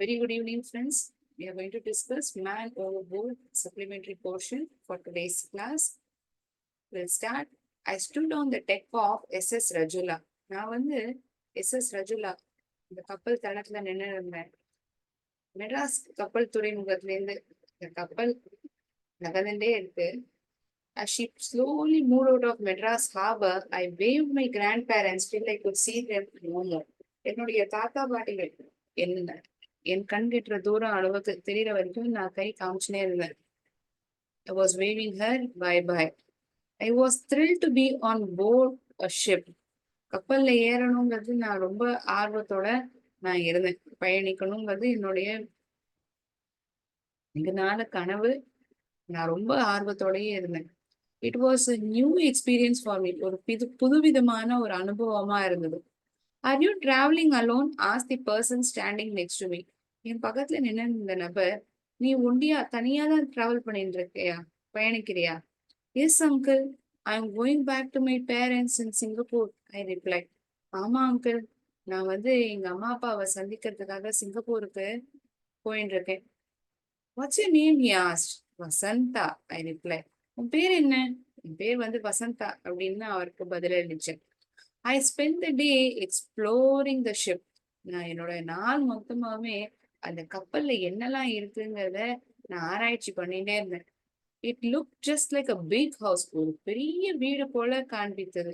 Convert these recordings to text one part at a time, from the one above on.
Very good evening, friends. We are going to discuss Man Overboard supplementary portion for today's class. We'll start. I stood on the deck of SS Rajula. நான் வந்து SS Rajula இந்த கப்பல் தளத்துல நின்று இருந்தேன். மெட்ராஸ் கப்பல் துறைமுகத்திலேருந்து இந்த கப்பல் நகர்ந்துட்டே இருக்கு. As she slowly moved out of Madras harbor, I waved my grandparents till I could see them no more. என்னுடைய தாத்தா பாட்டிகள் என்ன என் கண் கெட்டுற தூரம் அளவுக்கு தெரியற வரைக்கும் நான் கை காமிச்சுனே இருந்தேன். I was waving her bye bye. I was thrilled to be on board a ship. கப்பல்ல ஏறணுங்கிறது நான் ரொம்ப ஆர்வத்தோட நான் இருந்தேன். பயணிக்கணுங்கிறது என்னுடைய மிக நாள கனவு. நான் ரொம்ப ஆர்வத்தோடயே இருந்தேன். It was a new experience for me. ஒரு புதுவிதமான ஒரு அனுபவமா இருந்தது. Are you traveling alone? Asked the person standing next to me. என் பக்கத்துல நின்று இந்த நபர், நீ ஒண்டியா தனியா தான் டிராவல் பண்ணிட்டு இருக்கியா, பயணிக்கிறியா? Yes uncle, I am going back to my parents in Singapore. I replied. ஆமா அங்கிள், நான் எங்க அம்மா அப்பாவை சந்திக்கிறதுக்காக சிங்கப்பூருக்கு போயிட்டு இருக்கேன். What's your name? He asked. Vasantha. I reply. உன் பேர் என்ன? என் பேர் வசந்தா அப்படின்னு அவருக்கு பதிலளிச்சேன். I spent the day exploring the ship. நான் என்னோட நாள் மொத்தமாவே அந்த கப்பல்ல என்னெல்லாம் இருக்குங்கிறத நான் ஆராய்ச்சி பண்ணிட்டே இருந்தேன். It looked just like a big house. ஒரு பெரிய வீடு போல காண்பித்தது.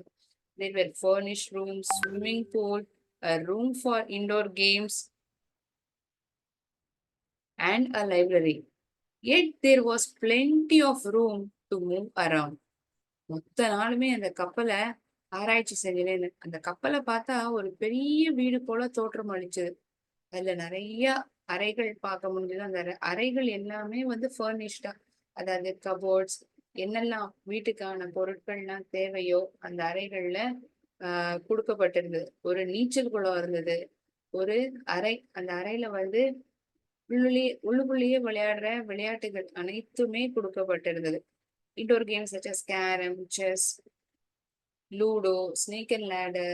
There were furnished rooms, swimming pool, a room for indoor games, and a library. Yet there was plenty of room to move around. மொத்த நாளுமே அந்த கப்பலை ஆராய்ச்சி செஞ்சேன். அந்த கப்பலை பார்த்தா ஒரு பெரிய வீடு போல தோற்றம் அளிச்சது. அதுல நிறைய அறைகள் பார்க்க முடிஞ்சது. அந்த அறைகள் எல்லாமே ஃபர்னிஷ்டா, அதாவது கபோர்ட்ஸ், என்னெல்லாம் வீட்டுக்கான பொருட்கள்லாம் தேவையோ அந்த அறைகள்ல கொடுக்கப்பட்டிருந்தது. ஒரு நீச்சல் குளம் இருந்தது. ஒரு அறை, அந்த அறையில உள்ளுக்குள்ளேயே விளையாடுற விளையாட்டுகள் அனைத்துமே கொடுக்கப்பட்டிருந்தது. Indoor games such as carom, chess, ludo, snake and ladder,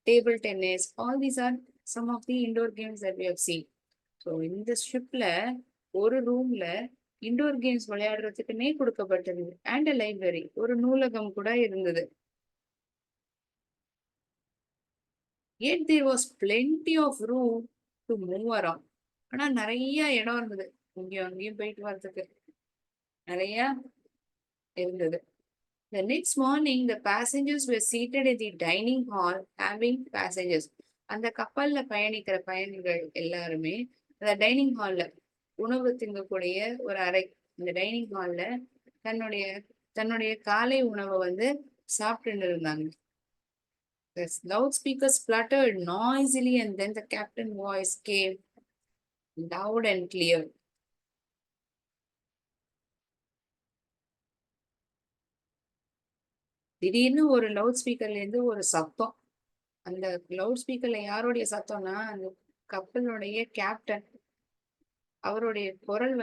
table tennis, all these are some of the indoor games that we have seen. So இந்த ஷிப்ல ஒரு ரூம்ல இண்டோர் கேம்ஸ் விளையாடுறதுக்குன்னே கொடுக்கப்பட்டிருந்தது. அண்ட் a library, ஒரு நூலகம் கூட இருந்தது. Yet there was plenty of room to move around. ஆனா நிறைய இடம் இருந்தது, இங்கேயும் அங்கேயும் போயிட்டு வர்றதுக்கு நிறைய இருந்தது. The next morning, the passengers were seated in the dining hall having passengers. அந்த கப்பல்ல பயணிக்கிற பயணிகள் எல்லாருமே அந்த டைனிங் ஹால்ல உணவு திங்கக்கூடிய ஒரு அறை, இந்த டைனிங் ஹால்ல தன்னுடைய காலை உணவை சாப்பிட்டு இருந்தாங்க. The loudspeaker spluttered noisily and then the captain's voice came loud and clear. திடீர்னு ஒரு லவுட் ஸ்பீக்கர்ல இருந்து ஒரு சத்தம். அந்த லவுட் ஸ்பீக்கர்ல யாருடைய சத்தம்னா அந்த கப்பலுடைய கேப்டன், அவருடைய குரல்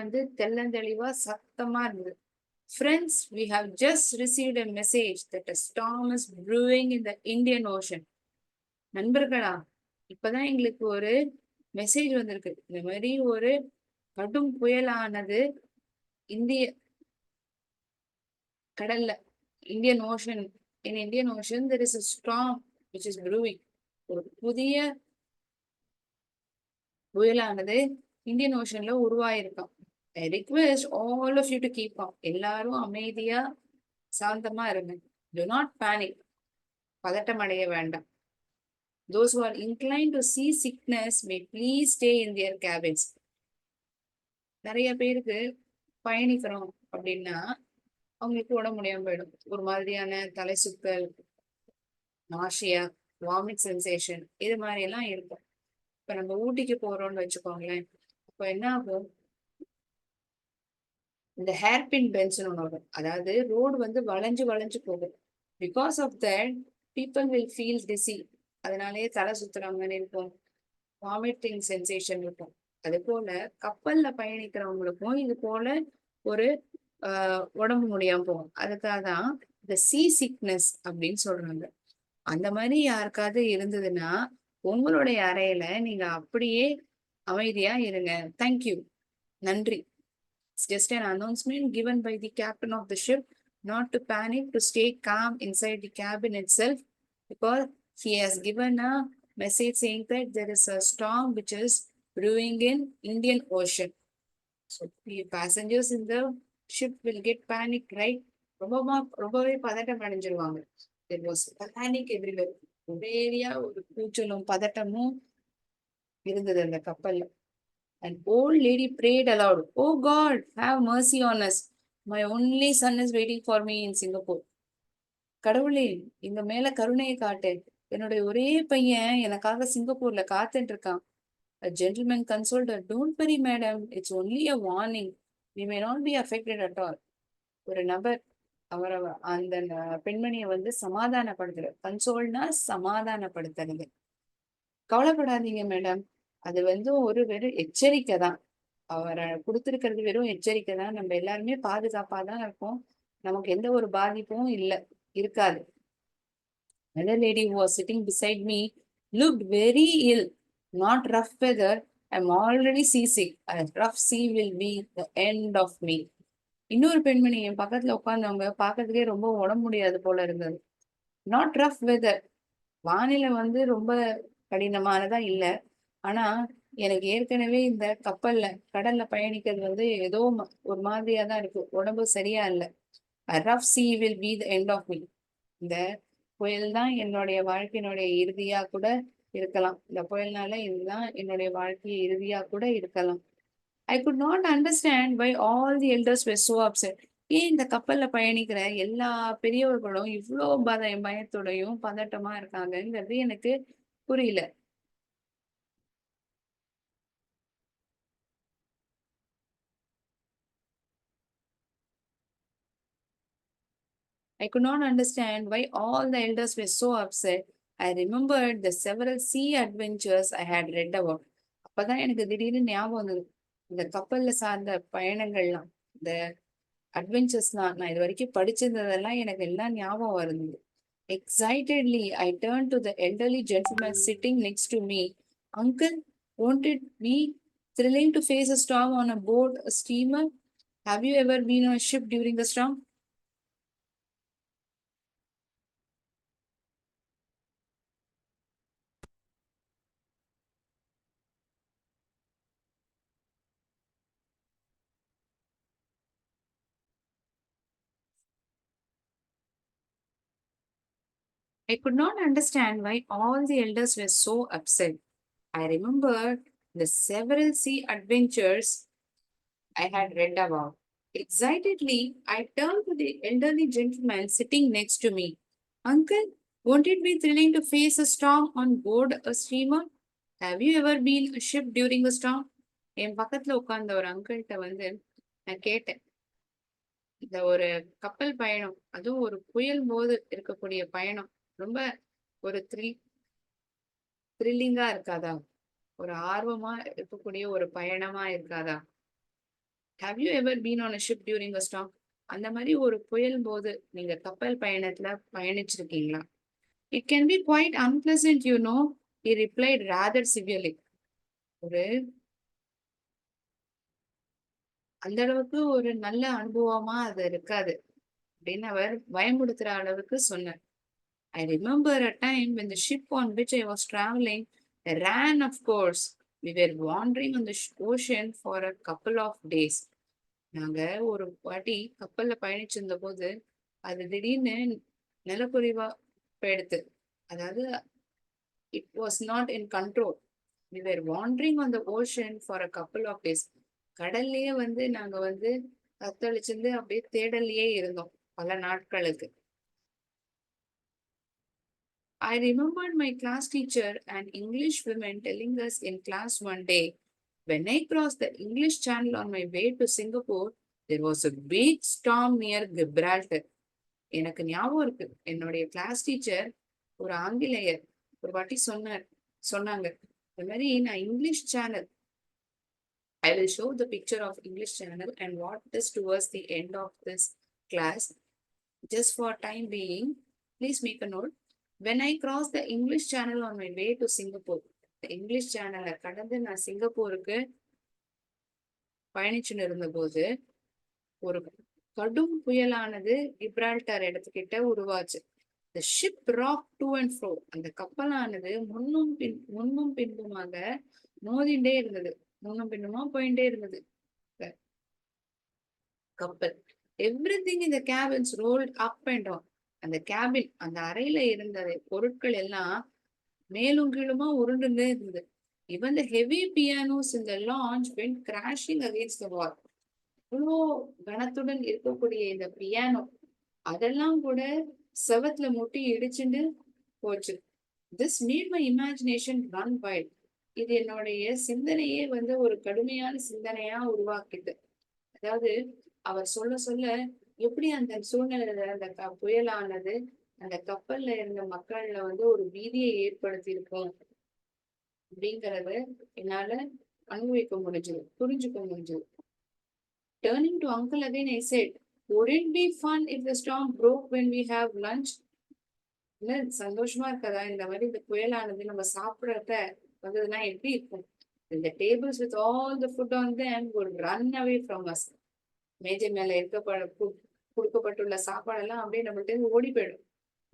தெள்ளந்தெளிவா சத்தமா இருந்தது. Friends, we have just received a message that a storm is brewing in the Indian Ocean. நண்பர்களா, இப்பதான் எங்களுக்கு ஒரு மெசேஜ் வந்திருக்கு. இந்த மாதிரி ஒரு கடும் புயலானது இந்திய கடல்ல, Indian Ocean. In Indian Ocean, there is a storm which is brewing. ஒரு புதிய புயலானது Indian ஓஷன்ல உருவாயிருக்கும். I request all of you to keep calm. எல்லாரும் அமைதியா சாந்தமா இருங்க. Do not panic. பதட்டம் அடைய வேண்டாம். Those who are inclined to see sickness may please stay in their cabins. நிறைய பேருக்கு பயணிக்கிறோம் அப்படின்னா அவங்களுக்கு உடம்பு முடியாம போயிடும். ஒரு மாதிரியான தலை சுத்தல், நாஷியா, வாமிட் சென்சேஷன், இது மாதிரி எல்லாம் இருக்கும். இப்ப நம்ம ஊட்டிக்கு போறோம்னு வச்சுக்கோங்களேன், இப்ப என்ன ஆகும், இந்த ஹேர்பின் பெஞ்ச்னு ஒன்று வரும். அதாவது ரோடு வளைஞ்சு வளைஞ்சு போகும். Because of that people will feel dizzy. அதனாலேயே தலை சுத்துறாங்கன்னு இருக்கும், வாமிட்டிங் சென்சேஷன் இருக்கும். அது போல கப்பல்ல பயணிக்கிறவங்களுக்கும் இது போல ஒரு உடம்பு முடியாம போகும். அதுக்காக தான் இந்த சீ சிக்னஸ் அப்படின்னு சொல்றாங்க. அந்த மாதிரி யாருக்காவது இருந்ததுன்னா உங்களுடைய அறையில நீங்க அப்படியே அமைதியா இருங்க. தேங்க்யூ. நன்றி. It's just an announcement given by the captain of the ship not to panic, to stay calm inside the cabin itself, because he has given a message saying that there is a storm which is brewing in Indian Ocean. So the passengers in the ship will get panic, right? ரொம்பவே பதட்டம் அடைஞ்சிருவாங்க. There was panic everywhere. ஒரேடியா ஒரு கூச்சலும் பதட்டமும் இருந்தது அந்த கப்பல்ல. An old lady prayed aloud, "Oh God, have mercy on us. My only son is waiting for me in Singapore." கடவுளே, எங்க மேல கருணையை காட்டு. என்னுடைய ஒரே பையன் எனக்காக சிங்கப்பூர்ல காத்துட்டு இருக்கான். A gentleman consoled her, "Don't worry, madam. It's only a warning. We may not be affected at all." ஒரு நபர் அவரை அந்த பெண்மணியை வந்து சமாதானப்படுத்துற. கன்சோல்னா சமாதானப்படுத்துறது. கவலைப்படாதீங்க மேடம். அது வந்து ஒரு வெறும் எச்சரிக்கை தான். அவரை குடுத்திருக்கிறது வெறும் எச்சரிக்கை தான். நம்ம எல்லாருமே பாதுகாப்பா தான் இருக்கோம். நமக்கு எந்த ஒரு பாதிப்பும் இருக்காது. Another lady who was sitting beside me looked very ill. Not rough weather. I'm already seasick. A rough sea will be the end of me. இன்னொரு பெண்மணி என் பக்கத்துல உட்கார்ந்தவங்க பாக்கிறதுக்கே ரொம்ப உடம்பு முடியாது போல இருந்தது. Not rough weather. வானிலை வந்து ரொம்ப கடினமானதா இல்ல. ஆனா எனக்கு ஏற்கனவே இந்த கடல்ல பயணிக்கிறது வந்து ஏதோ ஒரு மாதிரியா தான் இருக்கு. உடம்பு சரியா இல்ல. A rough sea will be the end of me. இந்த புயல் தான் என்னுடைய வாழ்க்கையினுடைய இறுதியா கூட இருக்கலாம். இந்த புயல்னால இதுதான் என்னுடைய வாழ்க்கை இறுதியா கூட இருக்கலாம். I could not understand why all the elders were so upset. ஏன் இந்த கப்பல்ல பயணிக்கிற எல்லா பெரியவர்களும் இவ்ளோ பயத்தோடையும் பதட்டமா இருக்காங்கங்கிறது எனக்கு புரியல. I could not understand why all the elders were so upset. I remembered the several sea adventures I had read about. அப்பதான் எனக்கு திடீர்னு ஞாபகம் வந்தது. இந்த கப்பல்ல சார்ந்த பயணங்கள்லாம், இந்த அட்வென்ச்சர்ஸ்லாம் நான் இது வரைக்கும் படிச்சிருந்ததெல்லாம் எனக்கு எல்லாம் ஞாபகம் வருது. Excitedly, I turned to the elderly gentleman sitting next to me. Uncle, won't it be thrilling to face a storm on a board, a steamer? Have you ever been on a ship during a storm? I could not understand why all the elders were so upset. I remembered the several sea adventures I had read about. Excitedly, I turned to the elderly gentleman sitting next to me. Uncle, won't it be thrilling to face a storm on board a steamer? Have you ever been a ship during a storm? என் பக்கத்துல உட்கார்ந்த ஒரு அங்கிள்கிட்ட வந்து நான் கேட்டேன். இந்த ஒரு கப்பல் பயணம், அதுவும் ஒரு புயல் போது இருக்கக்கூடிய பயணம், ரொம்ப ஒரு த்ரில்லிங்கா இருக்காதா? ஒரு ஆர்வமா இருக்கக்கூடிய ஒரு பயணமா இருக்காதா? Have you ever been on a ship during a storm? அந்த மாதிரி ஒரு புயல் போது நீங்க கப்பல் பயணத்துல பயணிச்சிருக்கீங்களா? It can be quite unpleasant, you know. He replied rather severely. ஒரு அந்த அளவுக்கு ஒரு நல்ல அனுபவமா அது இருக்காது அப்படின்னு அவர் பயமுடுத்துற அளவுக்கு சொன்னார். I remember a time when the ship on which I was traveling ran, of course. We were wandering on the ocean for a couple of days. நாங்க ஒரு வாட்டி கப்பல்ல பயணிச்சிருந்த போது அது திடீர்னு நிலக்குறைவா போயிடுத்து. அதாவது it was not in control. We were wandering on the ocean for a couple of days. கடல்லயே வந்து நாங்க வந்து தத்தளிச்சிருந்து அப்படியே தேடல்லயே இருந்தோம் பல நாட்களுக்கு. I remembered my class teacher, an English woman, telling us in class one day, when I crossed the English Channel on my way to Singapore, there was a big storm near Gibraltar. எனக்கு ஞாபகம் இருக்கு. என்னுடைய class teacher ஒரு ஆங்கிலேயர் ஒரு வாட்டி சொன்னாங்க, இந்த மாதிரி நான் English channel, I will show the picture of English channel and what is towards the end of this class. Just for time being, please make a note. When I crossed the English channel on my way to Singapore, English சேனலை கடந்து நான் சிங்கப்பூருக்கு பயணிச்சுன்னு இருந்த போது ஒரு கடும் புயலானது Gibraltar இடத்துக்கிட்ட உருவாச்சு. The ship rocked to and fro. அந்த கப்பலானது முன்னும் பின்புமாக மோதிண்டே இருந்தது. முன்னும் பின்னுமா போயிட்டே இருந்தது கப்பல். Everything in the cabins rolled up and down. அந்த கேபின், அந்த அறையில இருந்த பொருட்கள் எல்லாம் மேலும் கீழுமா உருண்டுட்டே இருந்தது. Even the heavy pianos in the lounge went crashing against the wall. இவ்வளோ கனத்துடன் இருக்கக்கூடிய இந்த பியானோ அதெல்லாம் கூட செவத்துல முட்டி இடிச்சுட்டு போச்சு. This made my imagination run wild. இது என்னுடைய சிந்தனையே ஒரு கடுமையான சிந்தனையா உருவாக்கிது. அதாவது அவர் சொல்ல சொல்ல எப்படி அந்த சூழ்நிலையில அந்த புயலானது அந்த கப்பல்ல இருந்த மக்கள்ல ஒரு பீதியை ஏற்படுத்தி இருக்கும் அப்படிங்கறத என்னால அனுபவிக்க முடிஞ்சது, புரிஞ்சுக்க முடிஞ்சது. Turning to uncle again, I said, wouldn't it be fun if the storm broke when we have lunch? இல்ல சந்தோஷமா இருக்கதா இந்த மாதிரி இந்த புயலானது நம்ம சாப்பிடறத வந்ததுன்னா எப்படி இருக்கும்? The tables with all the food on them would run away from us. மேஜை மேல கொடுக்கப்பட்டுள்ள சாப்பாடெல்லாம் அப்படியே நம்மள்ட்ட ஓடி போயிடும்.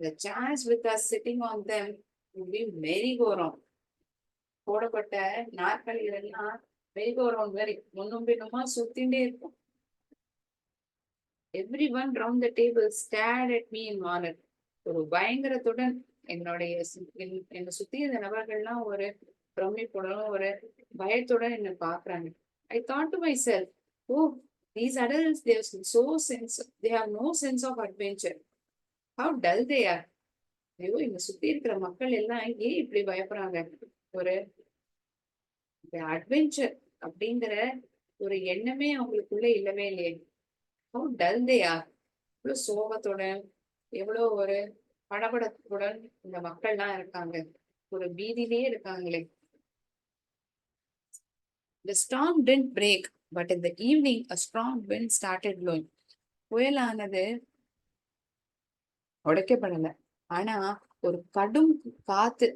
The chairs with us sitting on them would be merry-go-round. போடப்பட்ட நாற்காலிகள் எல்லாம் merry-go-round மாதிரி முன்னும் பின்னுமா சுத்திண்டே இருக்கும். Everyone round the table stared at me in wonder. ஒரு பயங்கரத்துடன் என்னை சுத்தி இந்த நபர்கள்லாம் ஒரு பிரமிப்புடன் ஒரு பயத்துடன் என்ன பாக்குறாங்க. I thought to myself, oh, these adults, they have no sense of adventure. How dull they are. ஐயோ, இந்த சுத்தி இருக்கிற மக்கள் எல்லாம் ஏன் இப்படி பயப்படுறாங்க? ஒரு அட்வென்ச்சர் அப்படிங்கிற ஒரு எண்ணமே அவங்களுக்குள்ள இல்லவே இல்லையே. How dull they are. எவ்வளவு சோகத்துடன் எவ்வளவு ஒரு படபடத்துடன் இந்த மக்கள்லாம் இருக்காங்க, ஒரு பீதியிலே இருக்காங்களே. The storm didn't break, but in the evening a strong wind started blowing. புயலானது உடைக்கப்படல, ஆனா ஒரு கடும் காத்து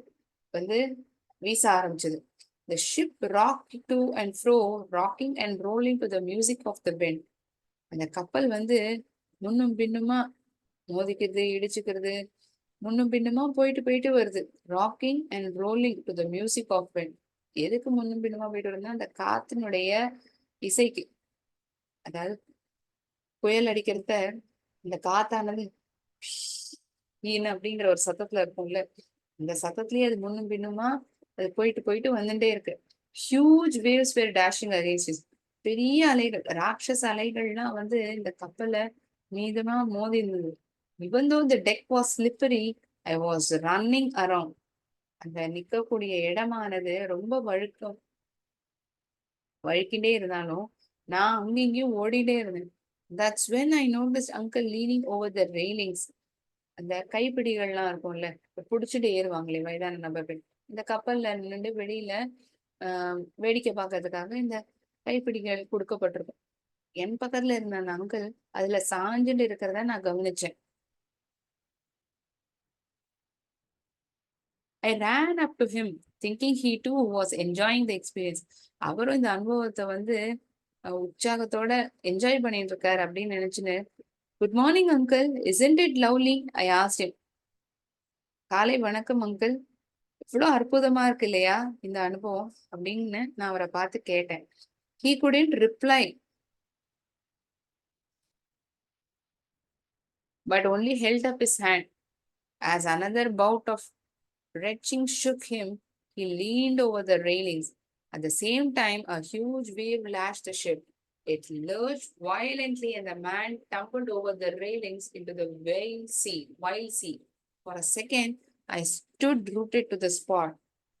வீச ஆரம்பிச்சது. The ship rocked to and fro, rocking and rolling to the music of the wind. அந்த கப்பல் முன்னும் பின்னுமா மோதிக்கிறது, இடிச்சுக்கிறது, முன்னும் பின்னுமா போயிட்டு வருது. Rocking and rolling to the music of wind. எதுக்கு முன்னும் பின்னுமா போயிட்டு வருதுன்னா அந்த காத்தினுடைய இசைக்கு. அதாவது புயல் அடிக்கிறத இந்த காத்தானது அப்படிங்கிற ஒரு சத்தத்துல இருக்கும்ல, இந்த சத்தத்திலேயே அது முன்னும் பின்னுமா அது போயிட்டு வந்துட்டே இருக்கு. ஹியூஜ் வேவ்ஸ் வேர் டேஷிங் அகேன்ஸ்ட். பெரிய அலைகள், ராட்சச அலைகள்லாம் இந்த கப்பலை மீதமா மோதி இருந்தது. Even though the deck was slippery, I was running around. அந்த நிக்கக்கூடிய இடமானது ரொம்ப வழுக்கிண்டே இருந்தாலும் நான் அங்கேயும் ஓடிட்டே இருந்தேன். That's when I noticed uncle leaning over the railings. அந்த கைப்பிடிகள்லாம் இருக்கும்ல, புடிச்சுட்டு ஏறுவாங்களே வயதான நபர்கள், இந்த கப்பல்ல நின்று வெளியில வேடிக்கை பார்க்கறதுக்காக இந்த கைப்பிடிகள் கொடுக்கப்பட்டிருக்கும். என் பக்கத்துல இருந்த அந்த அங்கிள் அதுல சாஞ்சுட்டு இருக்கிறத நான் கவனிச்சேன். I ran up to him thinking he too was enjoying the experience. அவரும் இந்த அனுபவத்தை உற்சாகத்தோட என்ஜாய் பண்ணிட்டு இருக்காரு அப்படின்னு நினைச்சுன்னு, good morning uncle, isn't it lovely? I asked him. காலை வணக்கம் அங்கிள், இவ்வளவு அற்புதமா இருக்கு இல்லையா இந்த அனுபவம் அப்படின்னு நான் அவரை பார்த்து கேட்டேன். He couldn't reply, but only held up his hand. As another bout of retching shook him, he leaned over the railings. At the same time, a huge wave lashed the ship. It lurched violently and the man tumbled over the railings into the wild sea. For a second, I stood rooted to the spot.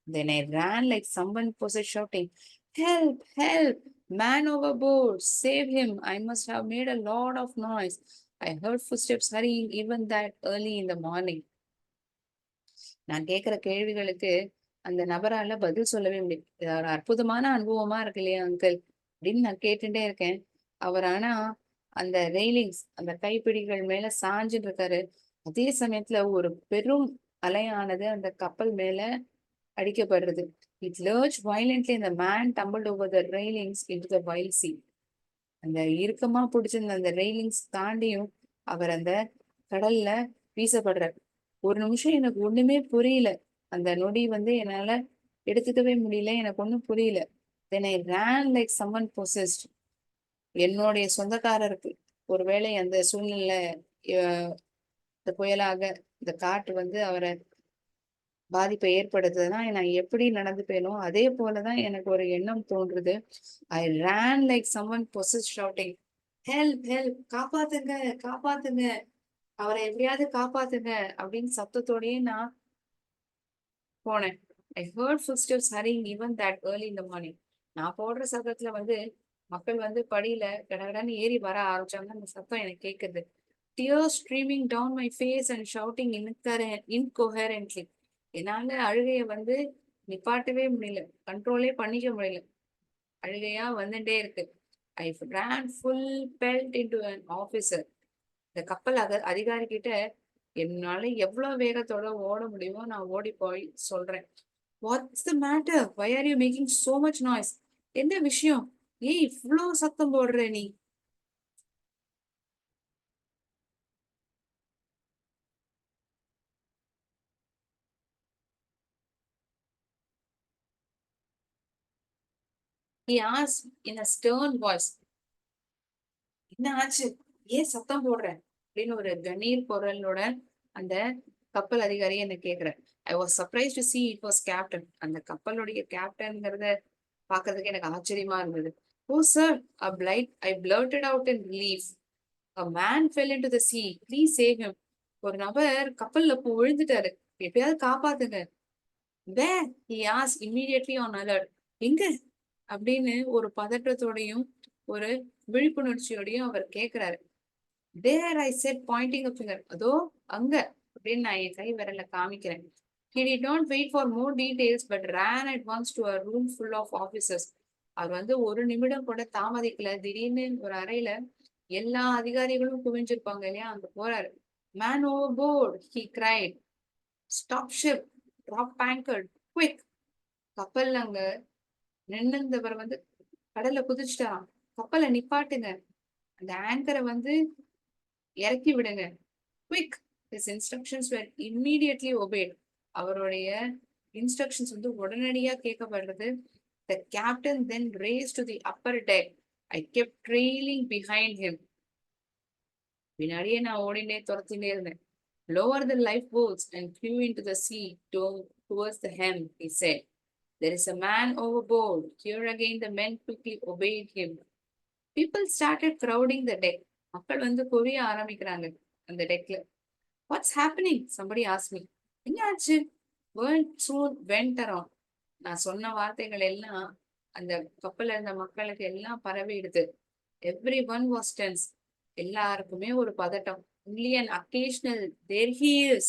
Then I ran like someone possessed, shouting, help, help, man overboard, save him. I must have made a lot of noise. I heard footsteps hurrying even that early in the morning. நான் கேட்கிற கேள்விகளுக்கு அந்த நபரால பதில் சொல்லவே முடியும். இது ஒரு அற்புதமான அனுபவமா இருக்கு இல்லையா அங்கிள் அப்படின்னு நான் கேட்டுட்டே இருக்கேன். அவர் ஆனா அந்த ரெயிலிங்ஸ், அந்த கைப்பிடிகள் மேல சாஞ்சுட்டு இருக்காரு. அதே சமயத்துல ஒரு பெரும் அலையானது அந்த கப்பல் மேல அடிக்கப்படுறது. It lurched violently and the man tumbled over the railings into the wild sea. அந்த இறுக்கமா பிடிச்சிருந்த அந்த ரெயிலிங்ஸ் தாண்டியும் அவர் அந்த கடல்ல வீசப்படுறார். ஒரு நிமிஷம் எனக்கு ஒண்ணுமே புரியல. அந்த நொடி வந்து என்னால எடுத்துக்கவே முடியல. எனக்கு ஒண்ணும் புரியல. Then I ran like someone possessed. என்னுடைய சொந்தக்காரருக்கு ஒருவேளை அந்த சூழ்நிலை இந்த புயலாக இந்த காற்று வந்து அவரை பாதிப்பை ஏற்படுத்துதுன்னா நான் எப்படி நடந்துப்பேனோ அதே போலதான் எனக்கு ஒரு எண்ணம் தோன்றுது. ஐ ran like someone possessed shouting, help help, காப்பாத்துங்க காப்பாத்துங்க, அவரை எப்படியாவது காப்பாத்துங்க அப்படின்னு சத்தத்தோடயே நான் போனேன். I heard footsteps hurrying even that early in the morning. நான் போடுற சத்தத்துல வந்து மக்கள் வந்து படியில கடகடன்னு ஏறி வர ஆரம்பிச்சாங்க. அந்த சத்தம் எனக்கு கேக்குது. Tears streaming down my face and shouting incoherently. என்னால அழுகைய வந்து நிப்பாட்டவே முடியல. கண்ட்ரோலே பண்ணிக்க முடியல. அழுகையா வந்துட்டே இருக்கு. I ran full pelt into an officer. இந்த கப்பல் அதிகாரி கிட்ட என்னால எவ்வளவு வேகத்தோட ஓட முடியுமோ நான் ஓடி போய் சொல்றேன். What's the matter? Why are you making so much noise? என்ன விஷயம்? ஏன் இவ்வளோ சத்தம் போடுற நீ? He asked in a stern voice. என்ன ஆச்சு? ஏன் சத்தம் போடுற அப்படின்னு ஒரு கணீர் குரலோட அந்த கப்பல் அதிகாரியை என்ன கேக்குறேன். I was surprise to see it was captain. அந்த கப்பலுடைய கேப்டன்ங்கிறத பாக்குறதுக்கு எனக்கு ஆச்சரியமா இருந்தது. ஓ sir, I blurted out in relief. A man fell into the sea. Please save him. ஒரு நபர் கப்பல்ல விழுந்துட்டாரு. எப்படியாவது காப்பாத்துங்க. Where? He asked immediately on alert. எங்க அப்படின்னு ஒரு பதற்றத்தோடையும் ஒரு விழிப்புணர்ச்சியோடையும் அவர் கேக்குறாரு. There I said pointing a finger. அதோ அங்க அப்படின்னு நான் என் கை விரல காமிக்கிறேன். He did not wait for more details but ran at once to a room full of officers. அவர் வந்து ஒரு நிமிடம் கூட தாமதிக்கல. திடீர்னு ஒரு அறையில எல்லா அதிகாரிகளும் குவிஞ்சிருப்பாங்க இல்லையா, அங்க போறாரு. Man overboard, he cried. Stop ship, drop anchor, quick. கப்பல் அங்க நின்னுந்தவர் வந்து கடல்ல குதிச்சுட்டாராம். கப்பலை நிப்பாட்டுங்க, அந்த ஆங்கரை வந்து இறக்கி விடுங்க. Quick. His instructions were immediately obeyed. அவருடைய இன்ஸ்ட்ரக்ஷன்ஸ் வந்து உடனடியா கேட்கப்படுறது. The captain then raced to the upper deck. I kept trailing behind him. பின்னாடியே நான் ஓடினே துரத்தினே இருந்தேன். Lower the lifeboats and flew into the sea towards the hem, he said. There is a man overboard. Here again the men quickly obeyed him. People started crowding the deck. மக்கள் வந்து குவிய ஆரம்பிக்கிறாங்க அந்த டெக்ல. What's happening? Somebody asked me. என்னாச்சு? Word soon went around. நான் சொன்ன வார்த்தைகள் எல்லாம் அந்த கப்பல்ல இருந்த மக்களுக்கு எல்லாம் பரவிடுது. Everyone was tense. எல்லாருக்குமே ஒரு பதட்டம். Only an occasional there he is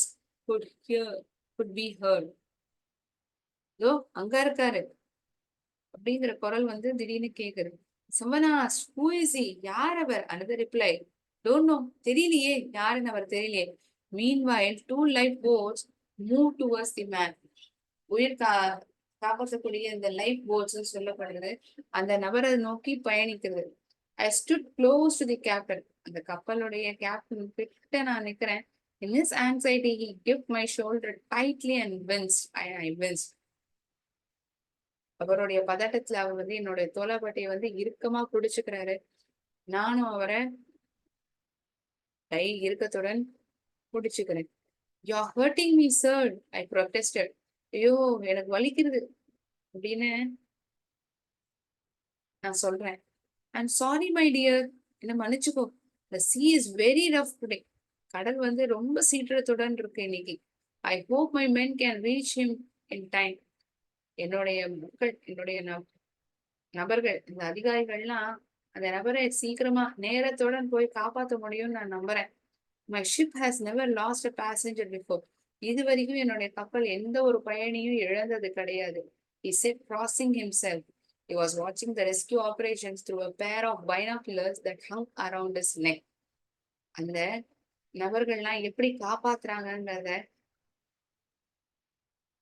could be heard. இதோ அங்க இருக்காரு அப்படிங்கிற குரல் வந்து திடீர்னு கேக்குது. Someone asked, who is he? யார் அவர்? Another reply, don't know. தெரியலையே, யாருன்னு அவர் தெரியலையே. Meanwhile, two lifeboats moved towards the man. உயிர் காப்பாற்றக்கூடிய இந்த லைஃப் போட்ஸ் சொல்லப்படுறது அந்த நபரை நோக்கி பயணிக்கிறது. I stood close to the captain. அந்த கப்பலுடைய கேப்டன் கிட்ட நான் நிக்கிறேன். In his anxiety, he gripped my shoulder tightly and winced. I winced. அவருடைய பதட்டத்துல அவர் வந்து என்னுடைய தோள்பட்டையை வந்து இறுக்கமா பிடிச்சுக்கிறாரு. நானும் அவரை இறுக்கத்துடன் பிடிச்சுக்கிறேன். You're hurting me, sir, I protested. ஐயோ, எனக்கு வலிக்கிறது அப்படின்னு நான் சொல்றேன். I'm sorry, my dear. என்ன மன்னிச்சுக்கோ. The sea is very rough today. கடல் வந்து ரொம்ப சீற்றத்துடன் இருக்கு இன்னைக்கு. I hope my men can reach him in time. என்னுடைய மக்கள், என்னுடைய நபர்கள், இந்த அதிகாரிகள்லாம் அந்த நபரை சீக்கிரமா நேரத்துடன் போய் காப்பாற்ற முடியும்னு நான் நம்புறேன். My ship has never lost a passenger before. இது வரைக்கும் என்னுடைய கப்பல் எந்த ஒரு பயணியும் இழந்தது கிடையாது. He said, crossing himself. He was watching the rescue operations through a pair of binoculars that hung around his neck. அந்த நபர்கள்லாம் எப்படி காப்பாத்துறாங்கன்றத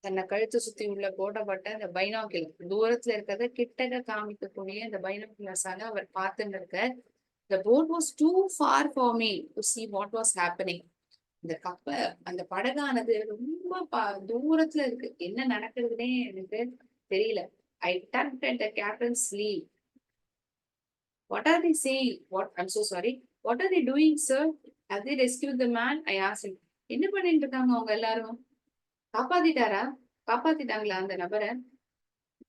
தன்னை கழுத்து சுத்தி உள்ள போடப்பட்ட அந்த பைனாக்குலர் தூரத்துல இருக்கிறத கிட்டக்க காமிக்கக்கூடிய இந்த பைனாக்குலர்ஸால அவர் பார்த்துட்டு இருக்க. The boat was too far for me to see what was happening. இந்த அந்த படகானது ரொம்ப தூரத்துல இருக்கு, என்ன நடக்குதுன்னே எனக்கு தெரியல. I tugged at the captain's sleeve. What are they saying? I'm so sorry. What are they doing, sir? Have they rescued the man? I asked him. என்ன பண்ணிட்டு இருக்காங்க அவங்க எல்லாரும்? காப்பாத்திட்டாரா? காப்பாத்திட்டாங்களா அந்த நபரை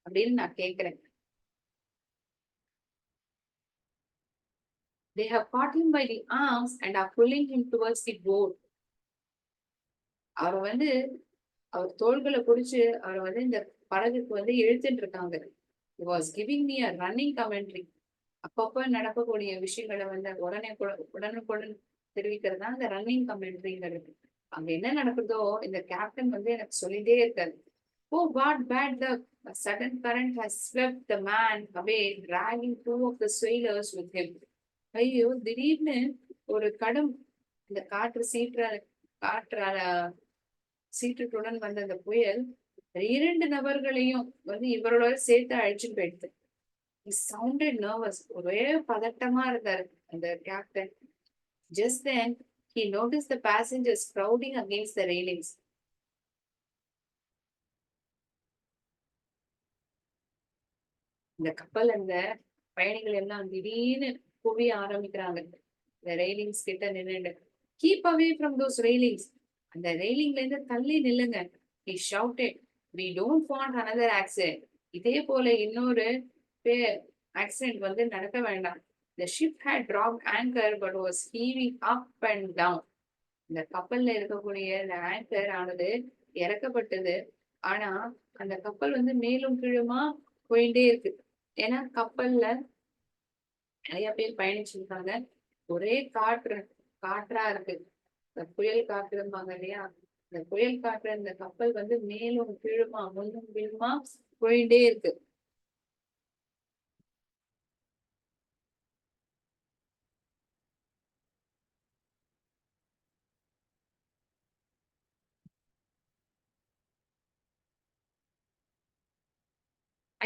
அப்படின்னு நான் கேக்குறேன். They have caught him by the arms and are pulling him towards the boat. அவர் அவர் தோள்களை புடிச்சு அவர் இந்த படகுக்கு இழுத்துட்டு இருக்காங்க. He was giving me a running commentary. அப்பப்ப நடக்கக்கூடிய விஷயங்களை உடனுக்குடன் தெரிவிக்கிறது தான் இந்த ரன்னிங் கமெண்ட்ரிங்கிறது. அங்க என்ன நடக்குதோ இந்த கேப்டன் எனக்கு சொல்லிட்டே இருக்காரு. Oh, what bad luck! A sudden current has swept the man away, dragging two of the sailors with him. ஐயோ, திடீர்னு ஒரு கடும் இந்த காற்றால சீற்றத்துடன் வந்த அந்த புயல் 2 நபர்களையும் இவரோட சேர்த்து அழிச்சுட்டு போயிடுது. He sounded nervous. ஒரே பதட்டமா இருந்தாரு அந்த captain. Just then, he noticed the passengers crowding against the railings. இந்த கப்பல் அந்த பயணிகள் எல்லாம் திடீர்னு குவிய ஆரம்பிக்கிறாங்க. இந்த ரெயிலிங்ஸ் கிட்ட நின்னுட்டு, keep away from those railings. அந்த ரெயிலிங்ல இருந்து தள்ளி நில்லுங்க. He shouted, we don't want another accident. இதே போல இன்னொரு ஆக்சிடென்ட் நடக்க வேண்டாம். The ship had dropped anchor but was heaving up and down. இந்த கப்பல்ல இருக்கக்கூடிய இந்த ஆங்கர் ஆனது இறக்கப்பட்டது. ஆனா அந்த கப்பல் மேலும் கீழுமா போயிட்டே இருக்கு. ஏன்னா கப்பல்ல நிறைய பேர் பயணிச்சிருக்காங்க. ஒரே காற்றா இருக்கு. இந்த புயல் காற்றும்பாங்க இல்லையா, இந்த புயல் காற்று இந்த கப்பல் மேலும் கீழுமா முன்னும் கீழுமா போயிட்டே இருக்கு.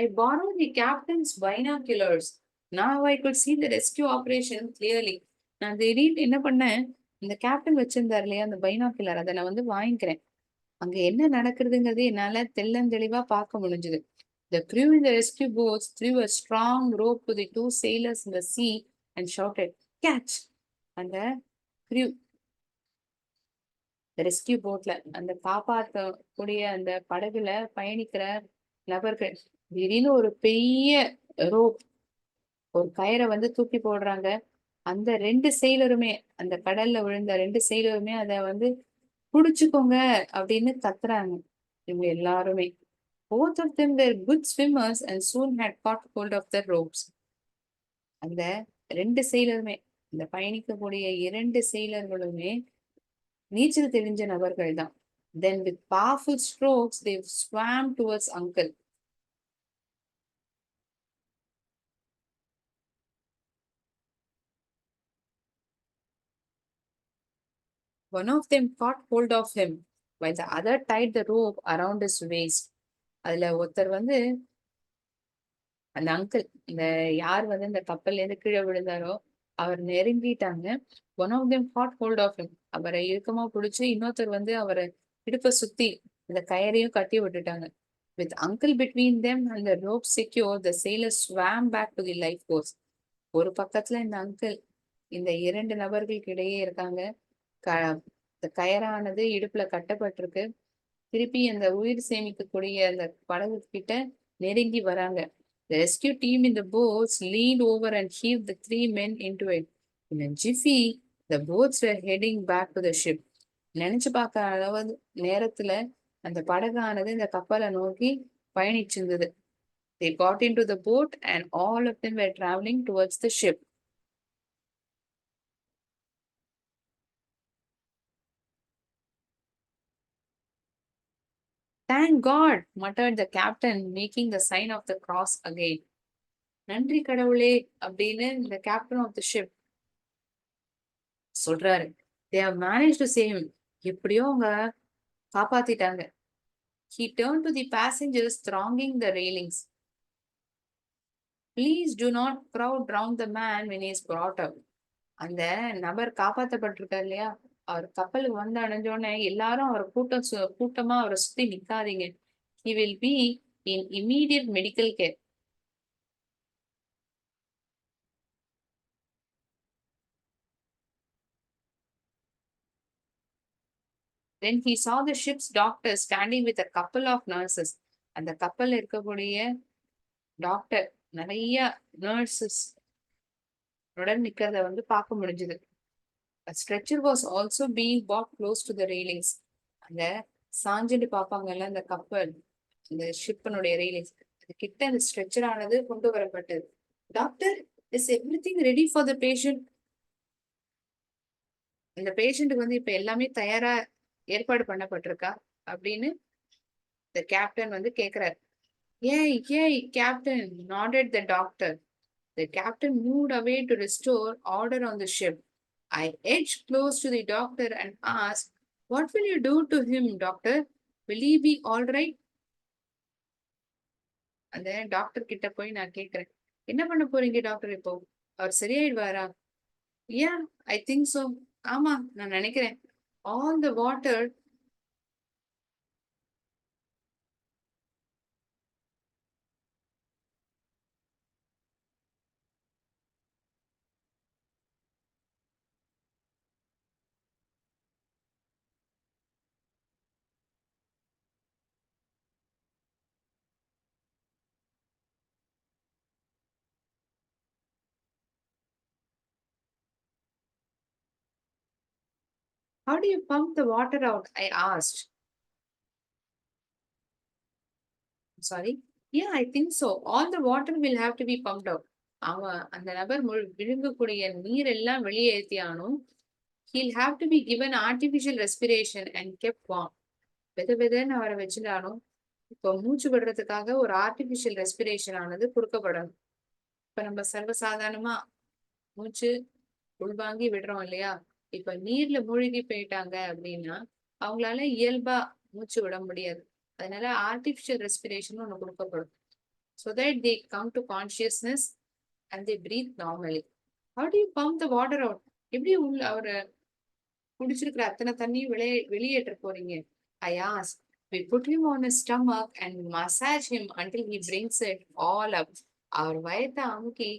I borrowed the captain's binoculars. Now I could see the rescue operation clearly. நான் திடீர்னு என்ன பண்ணேன், இந்த கேப்டன் வச்சிருந்தாரு இல்லையா அந்த பைனாக்குலர், அதை நான் வாங்கிக்கிறேன். அங்க என்ன நடக்குதுங்கிறது என்னால தெளிவா பார்க்க முடிஞ்சது. The crew in the rescue boats threw a strong rope to the 2 sailors in the sea and shouted, "Catch!" அந்த crew ரெஸ்கியூ போட்ல அந்த காப்பாற்றக்கூடிய அந்த படகுல பயணிக்கிற நபர்கள் திடீர்னு ஒரு பெரிய ரோப், ஒரு கயிறை தூக்கி போடுறாங்க. அந்த 2 செயலருமே, அந்த கடல்ல விழுந்த 2 செயலருமே அத புடிச்சுக்கோங்க அப்படின்னு கத்துறாங்க. இவங்க எல்லாருமே. Both of them were good swimmers and soon had caught hold of the ropes. அந்த 2 செயலருமே, இந்த பயணிக்கக்கூடிய 2 செயலர்களுமே நீச்சல் தெரிஞ்ச நபர்கள் தான். Then with powerful strokes they swam towards uncle. One of them caught hold of him while the other tied the rope around his waist. அதுல ஒருத்தர் அந்த அங்கிள், இந்த யார் இந்த கப்பல்ல இருந்து கீழே விழுந்தாரோ அவர் நெருங்கிட்டாங்க. One of them caught hold of him. அவரை இறுக்கமா பிடிச்சு இன்னொருத்தர் அவரை இடுப்பை சுத்தி இந்த கயரையும் கட்டி விட்டுட்டாங்க. With uncle between them and the rope secure, the sailors swam back to the life course. ஒரு பக்கத்துல இந்த அங்கிள் இந்த 2 நபர்களுக்கு இடையே இருக்காங்க. கயரானது இடுப்புல கட்டப்பட்டிருக்கு. திருப்பி அந்த உயிர் சேமிக்கக்கூடிய அந்த படகு கிட்ட நெருங்கி வராங்க. The rescue team in the boats leaned over and heaved the 3 men into it. In a jiffy, the boats were heading back to the ship. நினைச்சு பார்க்க அளவு நேரத்துல அந்த படகானது இந்த கப்பலை நோக்கி பயணிச்சிருந்தது. They got into the boat and all of them were traveling towards the ship. Thank God, muttered the captain, making the sign of the cross again. நன்றி கடவுளே அப்படின்னு இந்த கேப்டன் ஆஃப் த ஷிப் சொல்றாரு. They have managed to save him. எப்படியோ அவங்க காப்பாத்திட்டாங்க. He turned to the passengers thronging the railings. Please do not crowd round the man when he is brought up. அந்த நபர் காப்பாத்தப்பட்டிருக்காரு இல்லையா, அவர் கப்பலுக்கு வந்து அடைஞ்சோடனே எல்லாரும் அவர் கூட்டமா அவரை சுத்தி நிக்காதீங்க. He will be in immediate medical care. Then he saw the ship's doctor standing with a couple of nurses. அந்த கப்பல்ல இருக்கக்கூடிய டாக்டர் நிறைய நர்சஸ் உடன் நிக்கிறத வந்து பார்க்க முடிஞ்சது. A stretcher was also being brought close to the railings. அந்த சாஞ்சிட்டு பார்ப்பாங்கல்ல அந்த கப்பல், அந்த ஷிப்பனுடைய ரெயிலிங்ஸ், அது கிட்ட அந்த ஸ்ட்ரெச்சர் ஆனது கொண்டு வரப்பட்டது. Doctor, is everything ready for the patient? இந்த பேஷண்ட்டுக்கு வந்து இப்ப எல்லாமே தயாரா ஏற்பாடு பண்ணப்பட்டிருக்கா அப்படின்னு the கேப்டன் வந்து கேக்குறாரு. ஏய் ஏய் captain, nodded the doctor. The captain moved away to restore order on the ship. I edged close to the doctor and asked, what will you do to him, doctor? Will he be all right? அந்த doctor கிட்ட போய் நான் கேக்குறேன், என்ன பண்ண போறீங்க doctor இப்போ? அவர் சரியாயிடுவாரா? Yeah, I think so. ஆமா, நான் நினைக்கிறேன். All the water. How do you pump the water out? I asked. Sorry. Yeah, I think so. All the water will have to be pumped out. அவன் அந்த நபர் விழுங்கக்கூடிய நீர் எல்லாம் வெளியேற்றியானும். He'll have to be given artificial respiration and kept warm. வெதுன்னு அவரை வச்சுட்டாலும் இப்போ மூச்சு விடுறதுக்காக ஒரு artificial respiration ஆனது கொடுக்கப்படணும். இப்ப நம்ம சர்வசாதாரணமா மூச்சு உள்வாங்கி விடுறோம் இல்லையா, இப்ப நீர்ல மூழ்கி போயிட்டாங்க அப்படின்னா அவங்களால இயல்பா மூச்சு விட முடியாது. அதனால ஆர்டிபிஷியல் ரெஸ்பிரேஷன் ஒண்ணு கொடுக்கப்படும். So that they come to consciousness and they breathe normally. How do you pump the water out? எப்படி அவரை குடிச்சிருக்கிற அத்தனை தண்ணியும் வெளியேற்ற போறீங்க? I asked. We put him on his stomach and massage him until he brings it all up. அவர் வயத்தை அமுக்கி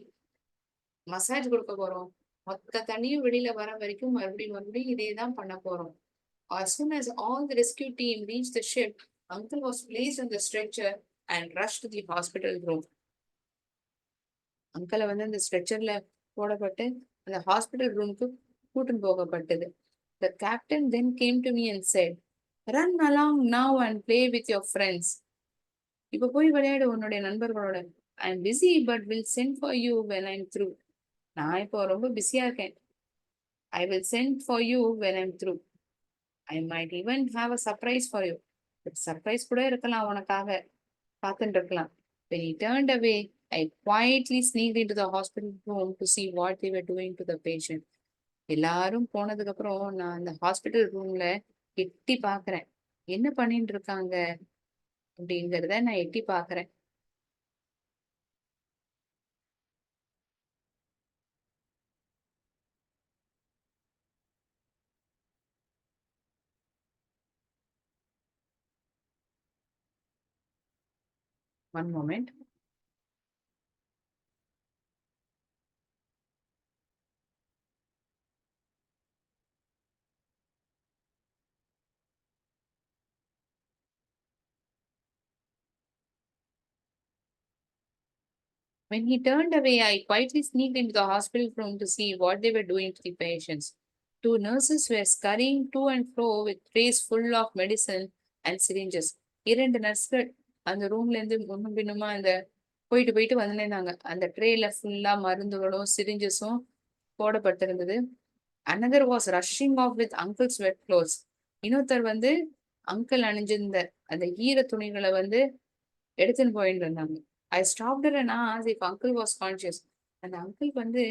massage கொடுக்க போறோம். மொத்த தண்ணியும் வெளியில வர வரைக்கும் மறுபடியும் இதேதான் பண்ண போறோம். As soon as all the rescue team reached the ship, uncle was placed on the stretcher and rushed to the hospital room. அங்கிளை வந்து அந்த ஸ்ட்ரெச்சர்ல போடப்பட்டு அந்த ஹாஸ்பிட்டல் ரூமுக்கு கூட்டின்னு போகப்பட்டது. The captain then came to me and said, run along now and play with your friends. இப்ப போய் விளையாடு உன்னுடைய நண்பர்களோட. I'm busy but will send for you when I'm through. நான் இப்போ ரொம்ப பிஸியா இருக்கேன். I will send for you when I'm through. I might even have a surprise for you. Surprise கூட இருக்கலாம் உனக்காக, காத்துட்டு இருக்கலாம். When he turned away, I quietly sneaked into the hospital room to see what they were doing to the patient. எல்லாரும் போனதுக்கு அப்புறம் நான் அந்த ஹாஸ்பிட்டல் ரூம்ல எட்டி பாக்குறேன், என்ன பண்ணிட்டு இருக்காங்க அப்படிங்கறத நான் எட்டி பாக்குறேன். One moment. When he turned away, I quietly sneaked into the hospital room to see what they were doing to the patients. Two nurses were scurrying to and fro with trays full of medicine and syringes. இரண்டு நர்ஸ்கள் அந்த ரூம்ல இருந்து முன்னும் பின்னுமா அந்த போயிட்டு வந்திருந்தாங்க. அந்த ட்ரேல ஃபுல்லா மருந்துகளும் சிரிஞ்சஸும் போடப்பட்டிருந்தது. Another was rushing off with uncle's wet clothes. இன்னொருத்தர் வந்து அங்கிள் அணிஞ்சிருந்த அந்த ஈர துணிகளை வந்து எடுத்துன்னு போயிட்டு இருந்தாங்க. I stopped her and asked if uncle was conscious. அந்த அங்கிள் வந்து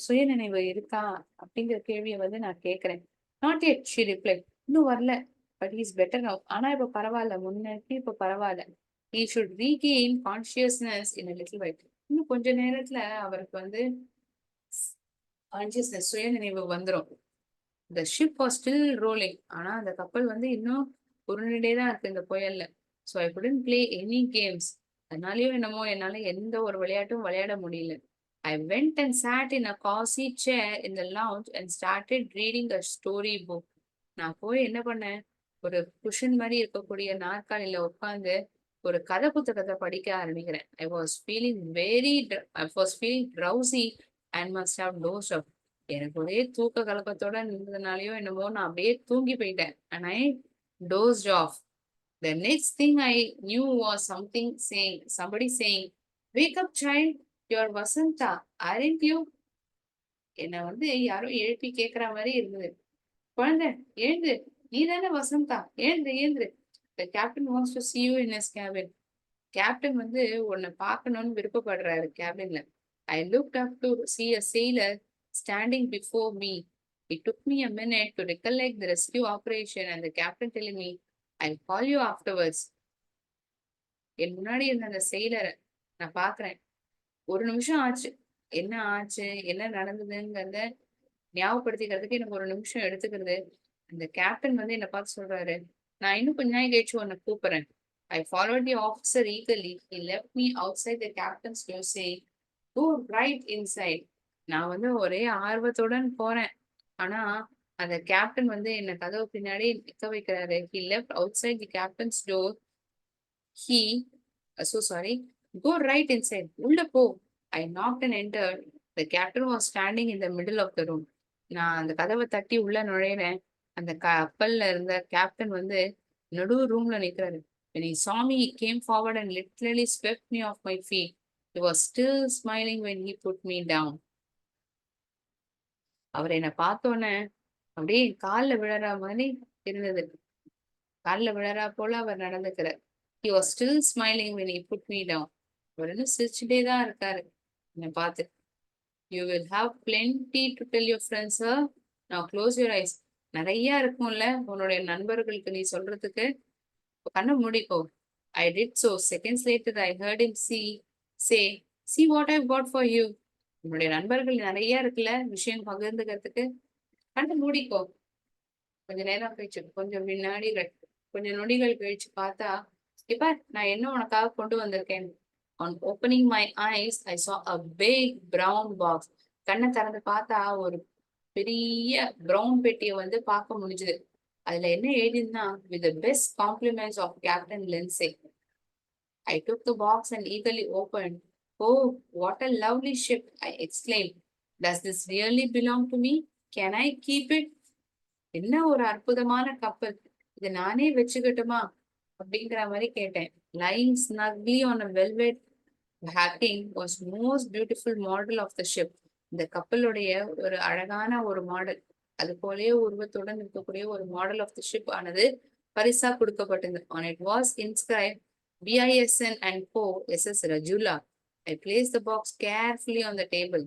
சுயநினைவு இருக்கா அப்படிங்கிற கேள்வியை வந்து நான் கேட்கிறேன். Not yet, she replied. இன்னும் வரல பட் ஹீஸ் பெட்டர் நவ். ஆனா இப்ப பரவாயில்ல, முன்னாடி இப்ப பரவாயில்ல. He should regain consciousness in little while. இன்னும் கொஞ்ச நேரத்துல அவருக்கு வந்து கான்சியஸ்னஸ், சுய நினைவு வந்துரும். The ship was still rolling. ஆனா அந்த கப்பல் வந்து இன்னும் உருண்டுட்டே தான் இருக்கு இந்த புயல்ல. So I couldn't play any games. அதனாலயோ என்னமோ என்னால எந்த ஒரு விளையாட்டும் விளையாட முடியல. I went and sat in a cozy chair in the lounge and started reading a story book. நான் போய் என்ன பண்ணேன், ஒரு குஷன் மாதிரி இருக்கக்கூடிய நாற்காலியில உட்கார்ந்து ஒரு கதை புத்தகத்தை படிக்க ஆரம்பிக்கிறேன். I was feeling drowsy and must have dozed off. எனக்கு ஒரே தூக்க கலக்கத்தோட இருந்ததுனாலயோ என்னமோ நான் அப்படியே தூங்கி போயிட்டேன். And I dozed off. The next thing I knew was somebody saying, "Wake up, child. You're Vasanta, aren't you?" என்னை வந்து யாரோ எழுப்பி கேக்குற மாதிரி இருந்தது. குழந்தை எழுந்து, நீ தானே வசந்தா, எழுந்து எழுந்து. The captain wants to see you in his cabin. Captain வந்து உன்னை பார்க்கணும்னு விருப்பப்படுறாரு கேபின்ல. I looked up to see a sailor standing before me. It took me a minute to recollect the rescue operation and the captain telling me, "I'll call you afterwards." என் முன்னாடி இருந்த அந்த செயலரை நான் பாக்குறேன். ஒரு நிமிஷம் ஆச்சு. என்ன ஆச்சு, என்ன நடந்ததுங்கிறத ஞாபகப்படுத்திக்கிறதுக்கு எனக்கு ஒரு நிமிஷம் எடுத்துக்கிறது. அந்த கேப்டன் வந்து என்ன பார்த்து சொல்றாரு, நான் இன்னும் கொஞ்ச நாள் கழிச்சு உன்னை கூப்பிடுறேன். I followed the officer eagerly. He left me outside the captain's door saying, "Go right inside." நான் வந்து ஒரே ஆர்வத்துடன் போறேன். ஆனா அந்த கேப்டன் வந்து என்ன கதவு பின்னாடி நிக்க வைக்கிறாரு. He left outside the captain's door. He, so sorry. Go right inside. உள்ள போ. I knocked and entered. The captain was standing in the middle of the room. நான் அந்த கதவை தட்டி உள்ள நுழையிறேன். அந்த கப்பல்ல இருந்த கேப்டன் வந்து நடு ரூம்ல நிக்கிறாரு. When he saw me, he came forward and literally swept me off my feet. He was still smiling when he put me down. அவர் என்னை பார்த்தோன்னே அப்படியே கால்ல விழற மாதிரி இருந்தது. கால்ல விழறா போல அவர் நடந்துக்கிறார். He was still smiling when he put me down. அவர் இன்னும் சிரிச்சுட்டே தான் இருக்காரு என்னை பார்த்து. You will have plenty to tell your friends, sir. Now close your eyes. நிறைய இருக்கும்ல உன்னுடைய நண்பர்களுக்கு நீ சொல்றதுக்கு. கண்ணை மூடிக்கோ. I did so. Seconds later, I heard him say, "See what I've got for you." உன்னுடைய நண்பர்கள் நிறைய இருக்குல்ல விஷயம் பகிர்ந்துக்கிறதுக்கு. கண்ணை மூடிக்கோ. கொஞ்ச நேரம் கழிச்சு, கொஞ்சம் நொடிகள் கழிச்சு பார்த்தா, இப்ப நான் என்ன உனக்காக கொண்டு வந்திருக்கேன். On opening my eyes, I saw a big brown box. கண்ணை திறந்து பார்த்தா ஒரு பெரிய பிரவுன் பெட்டியை வந்து பார்க்க முடிஞ்சது. அதுல என்ன எழுதினா, "With the best compliments of Captain Lindsay." I took the box and eagerly opened. "Oh, what a lovely ship!" I exclaimed. "Does this really belong to me? Can I keep it?" என்ன ஒரு அற்புதமான கப்பல், இதை நானே வச்சுக்கட்டுமா அப்படிங்கிற மாதிரி கேட்டேன். Lying snugly on a velvet backing was most beautiful model of the ship. இந்த கப்பலுடைய ஒரு அழகான ஒரு மாடல், அது போலயே உருவத்துடன் இருக்கக்கூடிய ஒரு மாடல் ஆஃப் த ஷிப் ஆனது பரிசா கொடுக்கப்பட்டது. On it was inscribed BISN and Co. SS Rajula. I placed the box carefully on the table.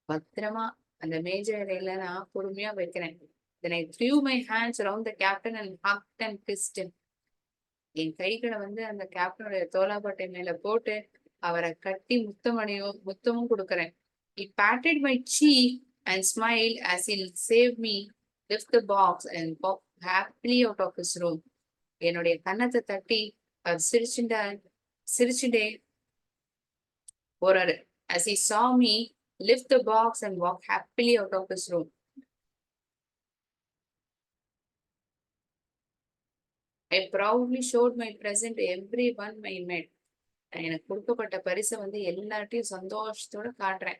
பத்திரமா அந்த மேஜையில நான் பொறுமையா வைக்கிறேன். Then I threw my hands around the captain and hugged and kissed him. என் கைகளை வந்து அந்த கேப்டனுடைய தோளாபட்டை மேல போட்டு அவரை கட்டி முத்தமும் கொடுக்கறேன். He patted my cheek and smiled as he saved me lift the box and walk happily out of his room. என்னுடைய கன்னத்தை தட்டி அவர் சிரிச்சுட்டே போறாரு. As he saw me lift the box and walk happily out of his room. I proudly showed my present to everyone I met. எனக்கு கொடுக்கப்பட்ட பரிசை வந்து எல்லார்ட்டையும் சந்தோஷத்தோட காட்டுறேன்.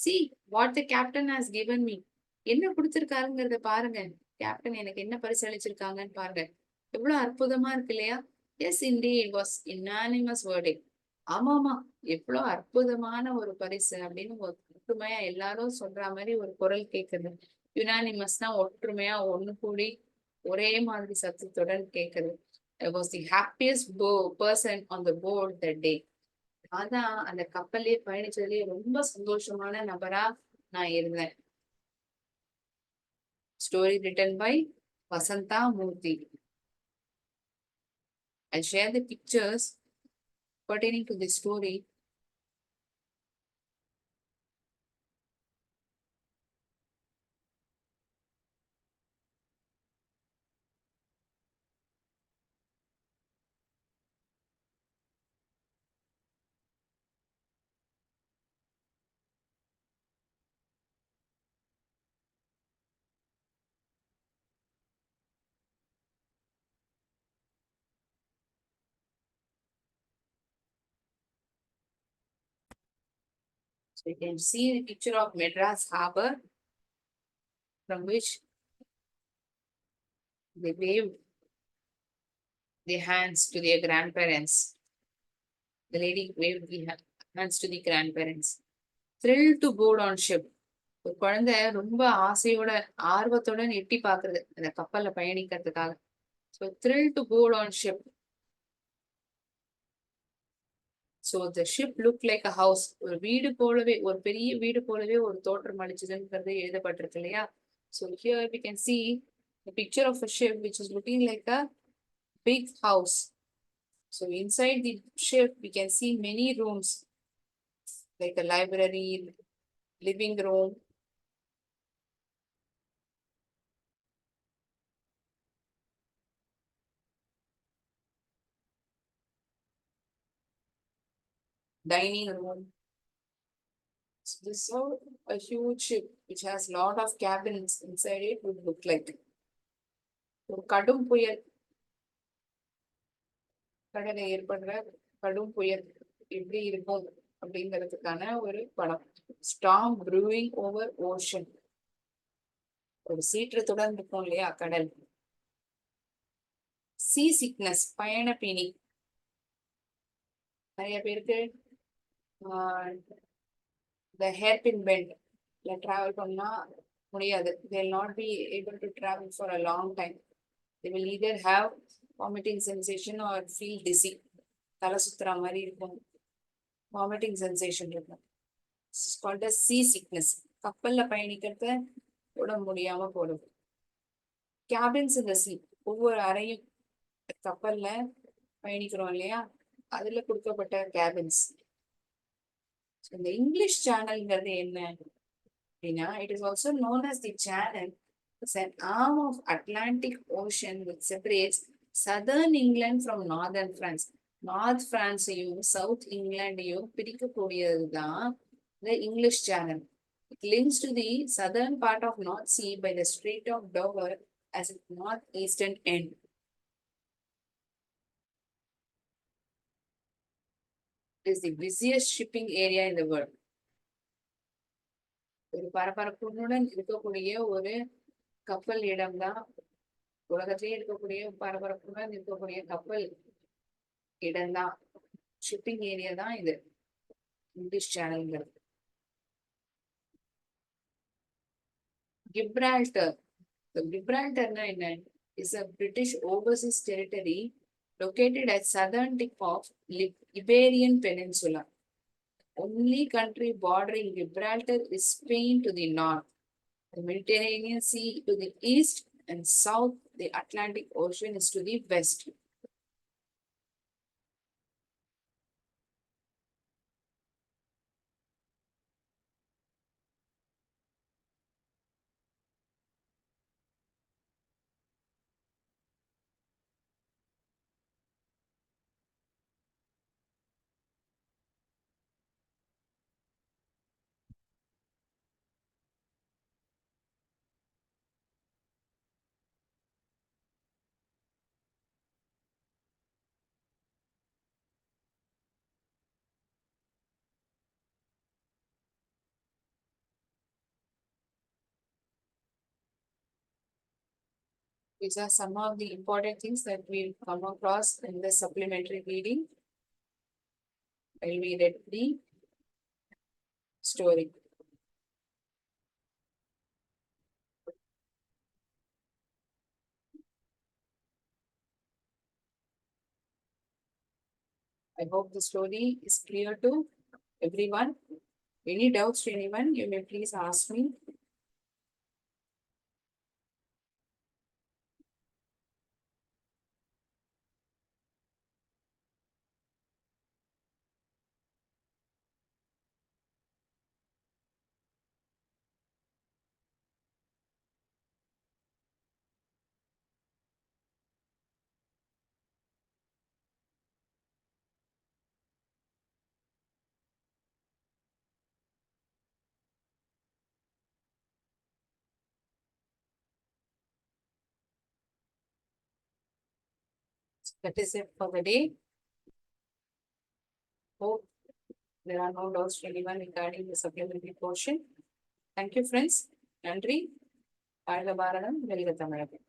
See what the captain has given me. என்ன கொடுத்திருக்காருங்கிறத பாருங்க. கேப்டன் எனக்கு என்ன பரிசு அளிச்சிருக்காங்கன்னு பாருங்க. எவ்வளவு அற்புதமா இருக்கு இல்லையா? Yes, indeed, it was unanimous verdict. ஆமாமா, எவ்வளவு அற்புதமான ஒரு பரிசு அப்படின்னு ஒற்றுமையா எல்லாரும் சொல்ற மாதிரி ஒரு குரல் கேட்குது. யுனானிமஸ்னா ஒற்றுமையா ஒண்ணு கூடி ஒரே மாதிரி சத்தத்துடன் கேட்குது. I was the happiest person on the board that day. அதான் அந்த கப்பல்லே பயணிச்சதுலயே ரொம்ப சந்தோஷமான நபரா நான் இருந்தேன். Story written by Vasanta Murthy. I'll share the pictures pertaining to this story. So you can see the picture of Madras Harbour, from which they waved their hands to their grandparents. The lady waved the hands to the grandparents. Thrilled to board on ship. ஒரு குழந்தை ரொம்ப ஆசையோட ஆர்வத்துடன் எட்டி பாக்குறது அந்த கப்பல்ல பயணிக்கிறதுக்காக. So thrilled to board on ship. So the ship looked like a house. ஒரு வீடு போலவே, ஒரு பெரிய வீடு போலவே ஒரு தோற்றம் அளிச்சதுன்றது எழுதப்பட்டிருக்கு இல்லையா? So here we can see the picture of a ship which is looking like a big house. So inside the ship we can see many rooms like a library, living room, dining room. So this is how a huge ship which has lot of cabins inside it would look like. ஒரு கடும் புயல், கடலை ஏற்படுற கடும் புயல் எப்படி இருக்கும் அப்படிங்கிறதுக்கான ஒரு படம். Storm proving over ocean. ஒரு சீற்றத்துடன் இருக்கும் இல்லையா கடல். சீ சிக்னஸ், பயணப்பிணி. நிறைய பேருக்கு the hairpin bend travel பண்ணா முடியாது. They will not be able to travel for a long time. They will either have vomiting sensation or feel dizzy. தலை சுத்துற மாதிரி இருக்கும், vomiting sensation இருக்கும். This is called as sea sickness. கப்பல்ல பயணிக்கிறத கூட முடியாம போறது. Cabins in the sea. ஒவ்வொரு அறையும் கப்பல்ல பயணிக்கிறோம் இல்லையா, அதுல கொடுக்கப்பட்ட கேபின்ஸ். இந்த இங்கிலீஷ் சேனல்ங்கிறது என்ன அப்படின்னா, it is also known as the channel. It's an arm of Atlantic Ocean which separates southern England from northern France. North பிரான்ஸையும் சவுத் இங்கிலாண்டையும் பிரிக்கக்கூடியதுதான் the English Channel. It links to the southern part of North Sea by the Strait of Dover as its northeastern end. It is the busiest shipping area in the world. ஒரு பரபரப்புடன் இருக்கக்கூடிய ஒரு கப்பல் இடம் தான், உலகத்திலேயே இருக்கக்கூடிய பரபரப்புடன் இருக்கக்கூடிய கப்பல் இடம் தான், ஷிப்பிங் ஏரியா தான் இது இங்கிலீஷ் சேனல்ங்கிறது. கிப்ரால்டர். கிப்ரால்டர்னா என்ன? Is a British overseas territory located at southern tip of Iberian Peninsula. Only country bordering Gibraltar is Spain to the north, the Mediterranean Sea to the east, and south the Atlantic Ocean is to the west. These are some of the important things that we'll come across in the supplementary reading while we read the story. I hope the story is clear to everyone. Any doubts to anyone, you may please ask me. That is it for the day. Hope there are no doubts to anyone regarding the supplementary portion. Thank you, friends. Nandri. வாழ்க பாரதம் வெல்க தமிழகம்.